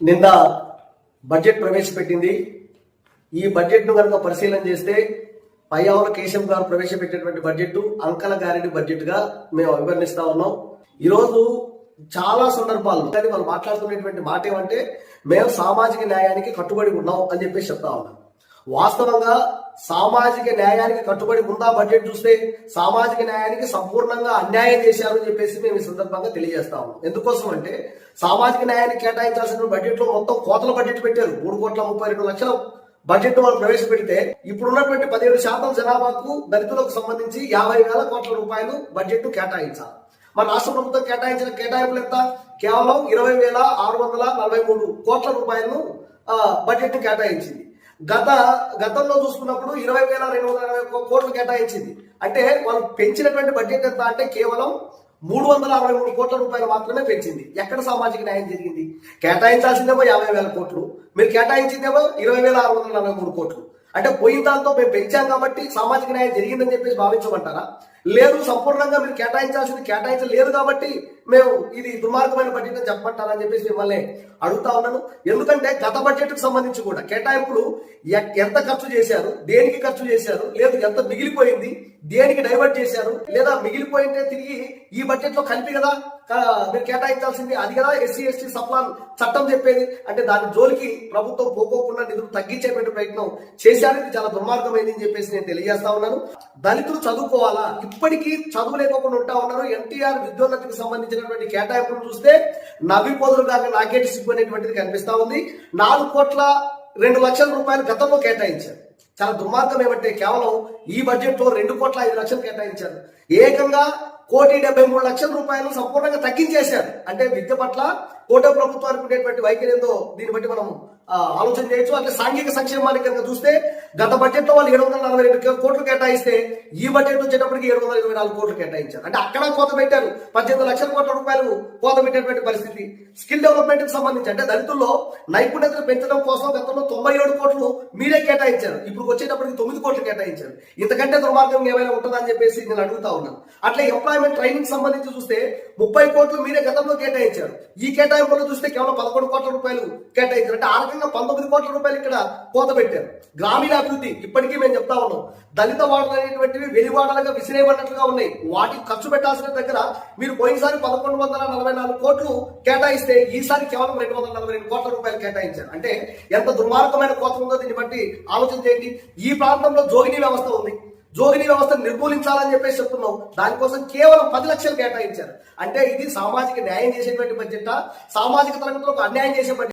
నిన్న బడ్జెట్ ప్రవేశపెట్టింది. ఈ బడ్జెట్ను కనుక పరిశీలన చేస్తే పయ్యావుల కేశవ్ గారు ప్రవేశపెట్టినటువంటి బడ్జెట్ అంకల గారిని బడ్జెట్గా మేము అభివర్ణిస్తా ఉన్నాం. ఈరోజు చాలా సందర్భాల్లో కానీ వాళ్ళు మాట్లాడుతున్నటువంటి మాట ఏమంటే మేము సామాజిక న్యాయానికి కట్టుబడి ఉన్నాం అని చెప్పేసి చెప్తా ఉన్నాం. వాస్తవంగా సామాజిక న్యాయానికి కట్టుబడి ఉందా బడ్జెట్ చూస్తే సామాజిక న్యాయానికి సంపూర్ణంగా అన్యాయం చేశారు అని చెప్పేసి మేము ఈ సందర్భంగా తెలియజేస్తా ఉన్నాం. ఎందుకోసం అంటే సామాజిక న్యాయానికి కేటాయించాల్సిన బడ్జెట్ లో మొత్తం కోతల బడ్జెట్ పెట్టారు. 3,32,00,000 బడ్జెట్ వాళ్ళు ప్రవేశపెడితే ఇప్పుడున్నటువంటి 17% జనాభాకు దళితులకు సంబంధించి 50,000 కోట్ల రూపాయలు బడ్జెట్ కేటాయించాలి. మన రాష్ట్ర ప్రభుత్వం కేటాయించిన కేటాయింపులు ఎంత? కేవలం 20,643 కోట్ల రూపాయలను బడ్జెట్ కేటాయించింది. గతంలో చూసుకున్నప్పుడు 20,220 కోట్లు కేటాయించింది. అంటే వాళ్ళు పెంచినటువంటి బడ్జెట్ ఎంత అంటే కేవలం 363 కోట్ల రూపాయలు మాత్రమే పెంచింది. ఎక్కడ సామాజిక న్యాయం జరిగింది? కేటాయించాల్సిందేమో 50,000 కోట్లు, మీరు కేటాయించిందేమో 20,643 కోట్లు. అంటే పోయిన దాంతో మేము పెంచాం కాబట్టి సామాజిక న్యాయం జరిగిందని చెప్పేసి భావించమంటారా? లేదు, సంపూర్ణంగా మీరు కేటాయించాల్సింది కేటాయించలేదు కాబట్టి మేము ఇది దుర్మార్గమైన బడ్జెట్ అని చెప్పమంటారని చెప్పేసి మిమ్మల్ని అడుగుతా ఉన్నాను. ఎందుకంటే గత బడ్జెట్ కు సంబంధించి కూడా కేటాయింపులు ఎంత ఖర్చు చేశారు, దేనికి ఖర్చు చేశారు, లేదు ఎంత మిగిలిపోయింది, దేనికి డైవర్ట్ చేశారు, లేదా మిగిలిపోయింటే తిరిగి ఈ బడ్జెట్ లో కలిపి కదా మీరు కేటాయించాల్సింది. అది కదా ఎస్సీ ఎస్టీ సప్లాన్ చట్టం చెప్పేది. అంటే దాని జోలికి ప్రభుత్వం పోకోకుండా నిధులు తగ్గించేటువంటి ప్రయత్నం చేశారు. ఇది చాలా దుర్మార్గమైంది అని చెప్పేసి నేను తెలియజేస్తా ఉన్నాను. దళితులు చదువుకోవాలా? ఇప్పటికీ చదువు లేకోకుండా ఉంటా ఉన్నారు. ఎన్టీఆర్ విద్యోన్నతికి సంబంధించినటువంటి కేటాయింపులు చూస్తే నవ్విపోదులు కాక నాకేటి సిగ్గు అనేటువంటిది కనిపిస్తా ఉంది. 4,02,00,000 రూపాయలు గతంలో కేటాయించారు. చాలా దుర్మార్గం ఏమంటే కేవలం ఈ బడ్జెట్ లో 2,05,00,000 కేటాయించారు. ఏకంగా 1,73,00,000 రూపాయలు సంపూర్ణంగా తగ్గించేశారు. అంటే విద్య పట్ల కోటో ప్రభుత్వానికి ఉండేటువంటి వైఖరి ఏందో దీన్ని బట్టి మనం ఆలోచన చేయొచ్చు. అంటే సాంఘిక సంక్షేమానికి కనుక చూస్తే గత బడ్జెట్ లో వాళ్ళు 742 కోట్లు కేటాయిస్తే ఈ బడ్జెట్ వచ్చేటప్పటికి 724 కోట్లు కేటాయించారు. అంటే అక్కడ కోత పెట్టారు. 18,00,000 కోట్ల రూపాయలు కోత పెట్టేటువంటి పరిస్థితి. స్కిల్ డెవలప్మెంట్ కి సంబంధించి అంటే దళితుల్లో నైపుణ్యతను పెంచడం కోసం గతంలో 97 కోట్లు మీరే కేటాయించారు. ఇప్పుడు వచ్చేటప్పటికి 9 కోట్లు కేటాయించారు. ఇంతకంటే దుర్మార్గం ఏమైనా ఉంటుందని చెప్పేసి నేను అడుగుతా ఉన్నాను. అట్లా ఎంప్లాయ్మెంట్ ట్రైనింగ్ సంబంధించి చూస్తే 30 కోట్లు మీరే గతంలో కేటాయించారు. ఈ కేటాయింపులో చూస్తే కేవలం 11 కోట్ల రూపాయలు కేటాయించారు. అంటే ఆ రకంగా 19 కోట్ల రూపాయలు ఇక్కడ కోత పెట్టారు. గ్రామీణ అభివృద్ధి ఇప్పటికీ మేము చెప్తా ఉన్నాం. దళిత వాడలు అనేటువంటివి వెలివాడలుగా విసిరేయబడినట్లుగా ఉన్నాయి. వాటికి ఖర్చు పెట్టాల్సిన దగ్గర మీరు పోయినసారి 1,144 కోట్లు కేటాయిస్తే ఈసారి కేవలం 242 కోట్ల రూపాయలు కేటాయించారు. అంటే ఎంత దుర్మార్గమైన కోత ఉందో దీన్ని బట్టి ఆలోచన చేయండి. ఈ ప్రాంతంలో జోగిని వ్యవస్థ ఉంది. జోగిని వ్యవస్థను నిర్మూలించాలని చెప్పేసి చెప్తున్నాం. దానికోసం కేవలం 10 లక్షలు కేటాయించారు. అంటే ఇది సామాజిక న్యాయం చేసేటువంటి బడ్జెట్, సామాజిక తరగతులకు అన్యాయం చేసే బడ్జెట్.